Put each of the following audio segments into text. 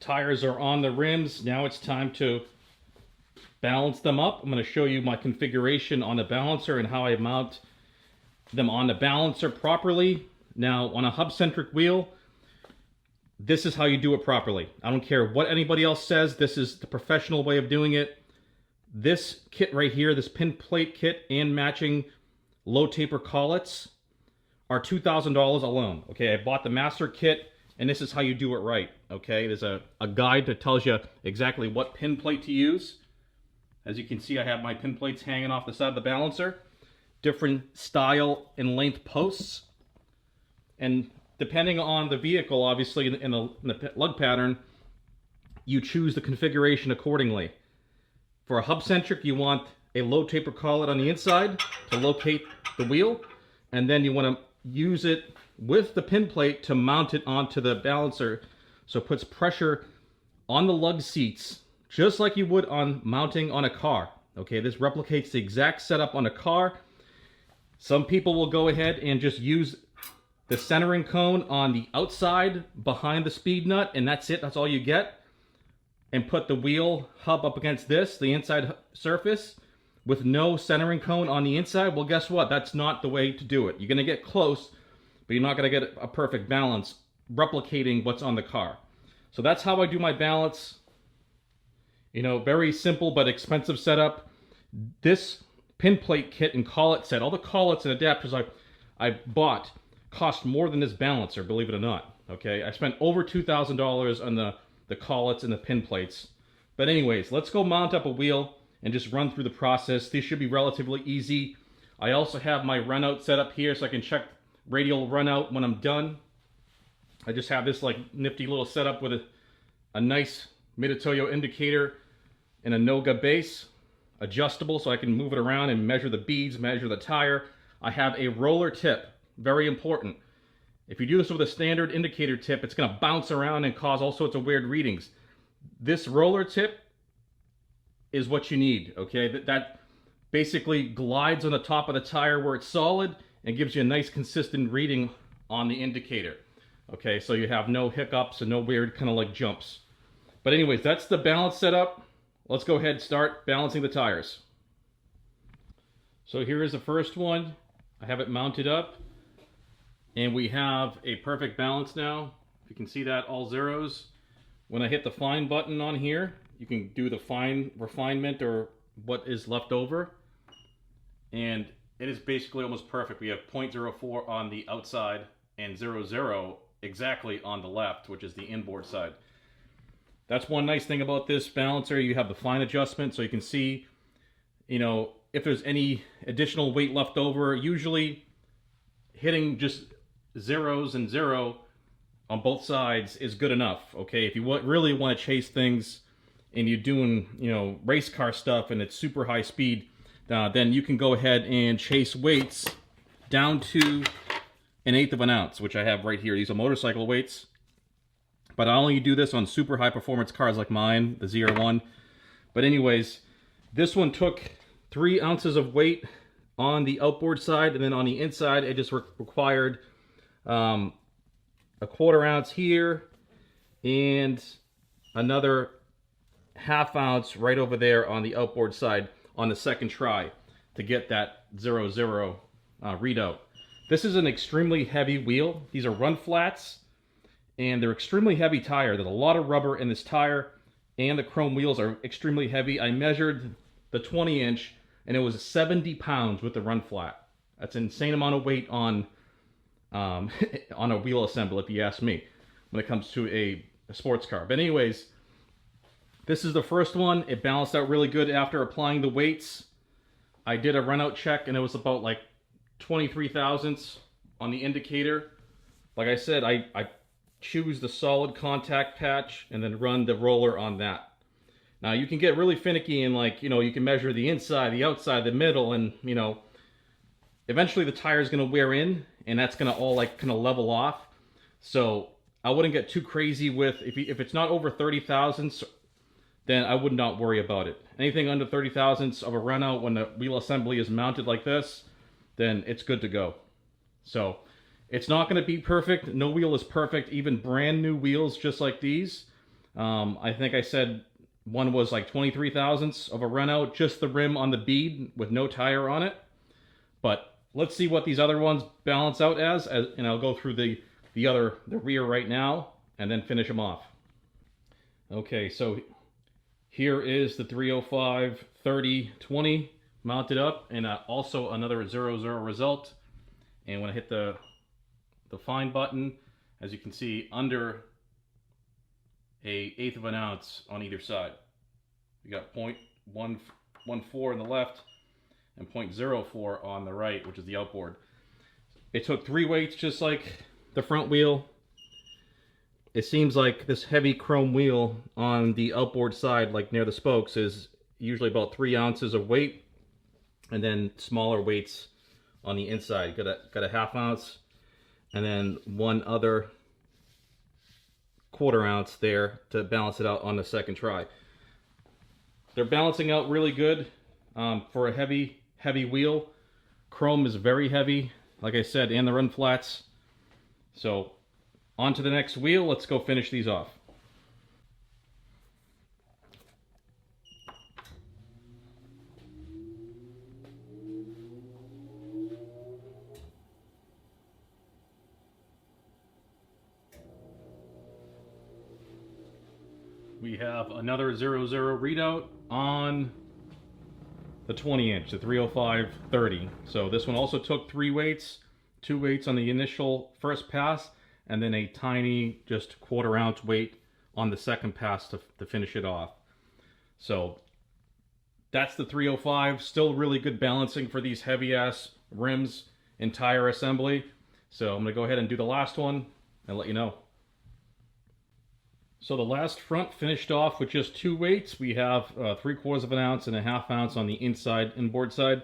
tires are on the rims. Now it's time to balance them up. I'm going to show you my configuration on the balancer and how I mount them on the balancer properly. Now, on a hub-centric wheel, this is how you do it properly. I don't care what anybody else says. This is the professional way of doing it. This kit right here, this pin plate kit and matching low taper collets are $2,000 alone. Okay, I bought the master kit, and this is how you do it right. Okay, there's a guide that tells you exactly what pin plate to use. As you can see, I have my pin plates hanging off the side of the balancer. Different style and length posts. And depending on the vehicle, obviously, in the lug pattern, you choose the configuration accordingly. For a hub-centric, you want a low taper collet on the inside to locate the wheel. And then you want to use it with the pin plate to mount it onto the balancer, so it puts pressure on the lug seats, just like you would on mounting on a car. Okay, this replicates the exact setup on a car. Some people will go ahead and just use the centering cone on the outside behind the speed nut, and that's it, that's all you get. And put the wheel hub up against this, the inside surface, with no centering cone on the inside. Well, guess what? That's not the way to do it. You're going to get close, but you're not going to get a perfect balance replicating what's on the car. So that's how I do my balance. You know, very simple but expensive setup. This pin plate kit and collet set, all the collets and adapters I bought cost more than this balancer, believe it or not. Okay, I spent over $2,000 on the collets and the pin plates. But anyways, let's go mount up a wheel and just run through the process. These should be relatively easy. I also have my run out set up here so I can check radial run out when I'm done. I just have this like nifty little setup with a nice Mitutoyo indicator and a Noga base, adjustable so I can move it around and measure the beads, measure the tire. I have a roller tip, very important. If you do this with a standard indicator tip, it's going to bounce around and cause all sorts of weird readings. This roller tip is what you need, okay? That basically glides on the top of the tire where it's solid and gives you a nice consistent reading on the indicator. Okay, so you have no hiccups and no weird kind of like jumps. But anyways, that's the balance setup. Let's go ahead and start balancing the tires. So here is the first one. I have it mounted up. And we have a perfect balance now. If you can see that, all zeros. When I hit the fine button on here, you can do the fine refinement or what is left over. And it is basically almost perfect. We have 0.04 on the outside and 0.0 exactly on the left, which is the inboard side. That's one nice thing about this balancer. You have the fine adjustment, so you can see, you know, if there's any additional weight left over. Usually hitting just zeros and 0 on both sides is good enough. Okay, if you really want to chase things and you're doing, you know, race car stuff and it's super high speed, then you can go ahead and chase weights down to 1/8 of an ounce, which I have right here. These are motorcycle weights, but I only do this on super high performance cars like mine, the ZR1. But anyways, this one took 3 ounces of weight on the outboard side, and then on the inside it just required a 1/4 ounce here and another 1/2 ounce right over there on the outboard side on the second try to get that 0.0 readout. This is an extremely heavy wheel. These are run flats, and they're extremely heavy tire. There's a lot of rubber in this tire, and the chrome wheels are extremely heavy. I measured the 20-inch, and it was 70 pounds with the run flat. That's an insane amount of weight on a wheel assembly, if you ask me, when it comes to a sports car. But anyways, this is the first one. It balanced out really good after applying the weights. I did a run out check, and it was about like 23 thousandths on the indicator. Like I said, I choose the solid contact patch and then run the roller on that. Now you can get really finicky and, like, you know, you can measure the inside, the outside, the middle, and, you know, eventually the tire is going to wear in, and that's going to all like kind of level off. So I wouldn't get too crazy with, if it's not over 30 thousandths, then I would not worry about it. Anything under 30 thousandths of a run out when the wheel assembly is mounted like this, then it's good to go. So it's not going to be perfect. No wheel is perfect. Even brand new wheels just like these, I think I said one was like 23 thousandths of a run out, just the rim on the bead with no tire on it. But let's see what these other ones balance out as and I'll go through the rear right now and then finish them off. Okay, so here is the 305 30 20 mounted up, and also another 0-0 result. And when I hit the find button, as you can see, under a 1/8 of an ounce on either side. You got 0.114 on the left and 0.04 on the right, which is the outboard. It took 3 weights, just like the front wheel. It seems like this heavy chrome wheel on the outboard side, like near the spokes, is usually about 3 ounces of weight, and then smaller weights on the inside. Got a 1/2 ounce, and then one other 1/4 ounce there to balance it out on the second try. They're balancing out really good for a heavy wheel. Chrome is very heavy, like I said, and the run flats. So on to the next wheel. Let's go finish these off. We have another 0-0 readout on the 20-inch, the 305 30. So this one also took 3 weights, 2 weights on the initial first pass, and then a tiny, just 1/4 ounce weight on the second pass to finish it off. So that's the 305. Still really good balancing for these heavy-ass rims and tire assembly. So I'm going to go ahead and do the last one and let you know. So the last front finished off with just 2 weights. We have 3/4 of an ounce and a 1/2 ounce on the inside inboard side.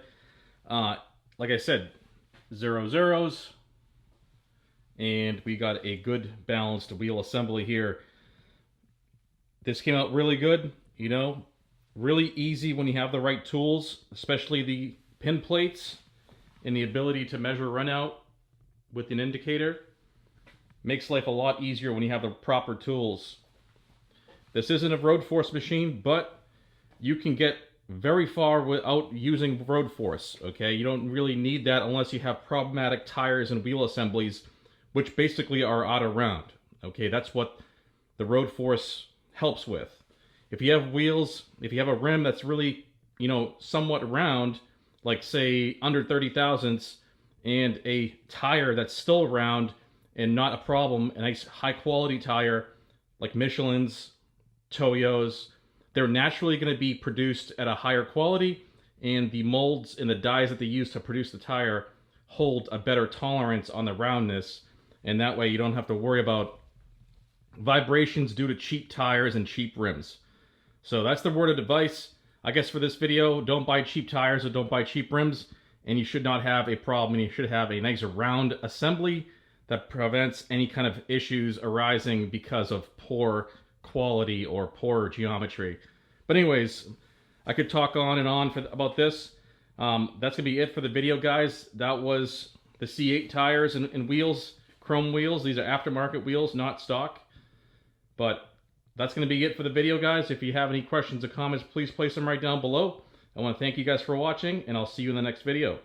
Like I said, 0-0s, and we got a good balanced wheel assembly here. This came out really good, you know, really easy when you have the right tools, especially the pin plates and the ability to measure run out with an indicator. Makes life a lot easier when you have the proper tools. This isn't a road force machine, but you can get very far without using road force, okay? You don't really need that unless you have problematic tires and wheel assemblies, which basically are out of round, okay? That's what the road force helps with. If you have wheels, if you have a rim that's really, you know, somewhat round, like say under 30 thousandths, and a tire that's still round and not a problem, a nice high quality tire like Michelin's, Toyo's, they're naturally going to be produced at a higher quality, and the molds and the dies that they use to produce the tire hold a better tolerance on the roundness, and that way you don't have to worry about vibrations due to cheap tires and cheap rims. So that's the word of advice, I guess, for this video. Don't buy cheap tires or don't buy cheap rims, and you should not have a problem, and you should have a nice round assembly that prevents any kind of issues arising because of poor quality or poor geometry. But anyways, I could talk on and on about this. That's gonna be it for the video, guys. That was the C8 tires and wheels, chrome wheels. These are aftermarket wheels, not stock. But that's gonna be it for the video, guys. If you have any questions or comments, please place them right down below. I want to thank you guys for watching, and I'll see you in the next video.